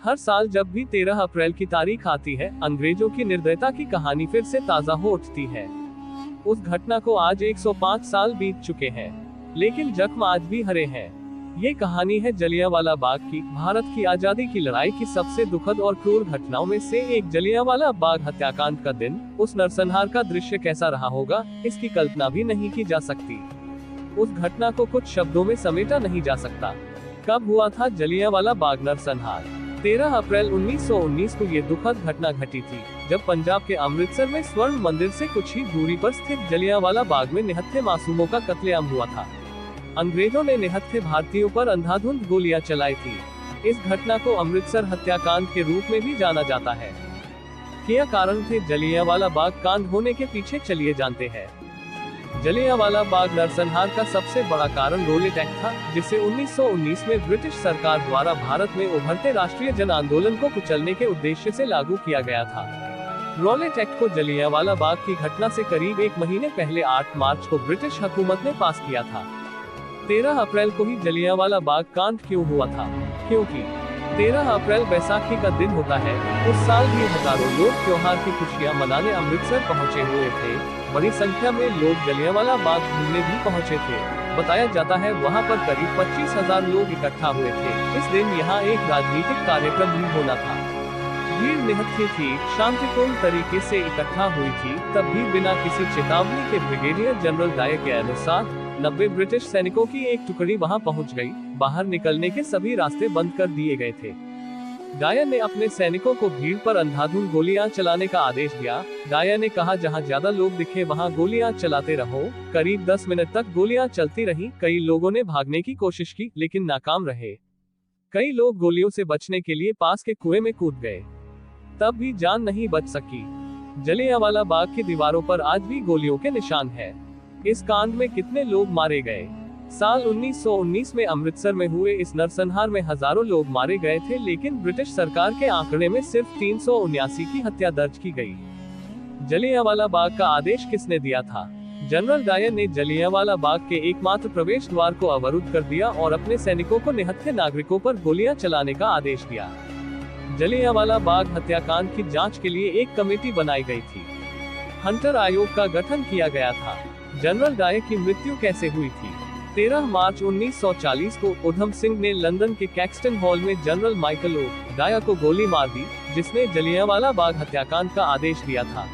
हर साल जब भी 13 अप्रैल की तारीख आती है, अंग्रेजों की निर्दयता की कहानी फिर से ताजा हो उठती है। उस घटना को आज 105 साल बीत चुके हैं, लेकिन जख्म आज भी हरे हैं। ये कहानी है जलियांवाला बाग की, भारत की आजादी की लड़ाई की सबसे दुखद और क्रूर घटनाओं में से एक। जलियांवाला बाग हत्याकांड का दिन, उस नरसंहार का दृश्य कैसा रहा होगा, इसकी कल्पना भी नहीं की जा सकती। उस घटना को कुछ शब्दों में समेटा नहीं जा सकता। कब हुआ था जलियांवाला बाग नरसंहार? 13 अप्रैल 1919 को ये दुखद घटना घटी थी, जब पंजाब के अमृतसर में स्वर्ण मंदिर से कुछ ही दूरी पर स्थित जलियांवाला बाग में निहत्थे मासूमों का कत्लेआम हुआ था। अंग्रेजों ने निहत्थे भारतीयों पर अंधाधुंध गोलियां चलाई थी। इस घटना को अमृतसर हत्याकांड के रूप में भी जाना जाता है। क्या कारण थे जलियांवाला बाग कांड होने के पीछे, चलिए जानते हैं। जलियांवाला बाग नरसंहार का सबसे बड़ा कारण रॉलेट एक्ट था, जिसे 1919 में ब्रिटिश सरकार द्वारा भारत में उभरते राष्ट्रीय जन आंदोलन को कुचलने के उद्देश्य से लागू किया गया था। रॉलेट एक्ट को जलियांवाला बाग की घटना से करीब एक महीने पहले 8 मार्च को ब्रिटिश हुकूमत ने पास किया था। 13 अप्रैल को ही जलियांवाला बाग कांड क्यों हुआ था? क्योंकि 13 अप्रैल बैसाखी का दिन होता है। उस साल भी हजारों लोग त्योहार की खुशियां मनाने अमृतसर पहुंचे हुए थे। बड़ी संख्या में लोग जलियांवाला बाग घूमने भी पहुंचे थे। बताया जाता है वहां पर करीब 25,000 लोग इकट्ठा हुए थे। इस दिन यहां एक राजनीतिक कार्यक्रम भी होना था। भीड़ निहत्थी थी, शांतिपूर्ण तरीके से इकट्ठा हुई थी। तब भी बिना किसी चेतावनी के ब्रिगेडियर जनरल डायर के अनुसार 90 ब्रिटिश सैनिकों की एक टुकड़ी वहां पहुंच गई। बाहर निकलने के सभी रास्ते बंद कर दिए गए थे। डायर ने अपने सैनिकों को भीड़ पर अंधाधुंध गोलियां चलाने का आदेश दिया। डायर ने कहा, जहां ज्यादा लोग दिखे वहां गोलियां चलाते रहो। करीब 10 मिनट तक गोलियां चलती रहीं। कई लोगों ने भागने की कोशिश की, लेकिन नाकाम रहे। कई लोग गोलियों से बचने के लिए पास के कुएं में कूद गए, तब भी जान नहीं बच सकी। जलियांवाला बाग की दीवारों पर आज भी गोलियों के निशान है। इस कांड में कितने लोग मारे गए? साल 1919 में अमृतसर में हुए इस नरसंहार में हजारों लोग मारे गए थे, लेकिन ब्रिटिश सरकार के आंकड़े में सिर्फ 379 की हत्या दर्ज की गई। जलियांवाला बाग का आदेश किसने दिया था? जनरल डायर ने जलियांवाला बाग के एकमात्र प्रवेश द्वार को अवरुद्ध कर दिया और अपने सैनिकों को निहत्थे नागरिकों पर गोलियां चलाने का आदेश दिया। जलियांवाला बाग हत्याकांड की जांच के लिए एक कमेटी बनाई गई थी। हंटर आयोग का गठन किया गया था। जनरल डायर की मृत्यु कैसे हुई थी? 13 मार्च 1940 को उधम सिंह ने लंदन के कैक्सटन हॉल में जनरल माइकल ओ डायर को गोली मार दी, जिसने जलियांवाला बाग हत्याकांड का आदेश दिया था।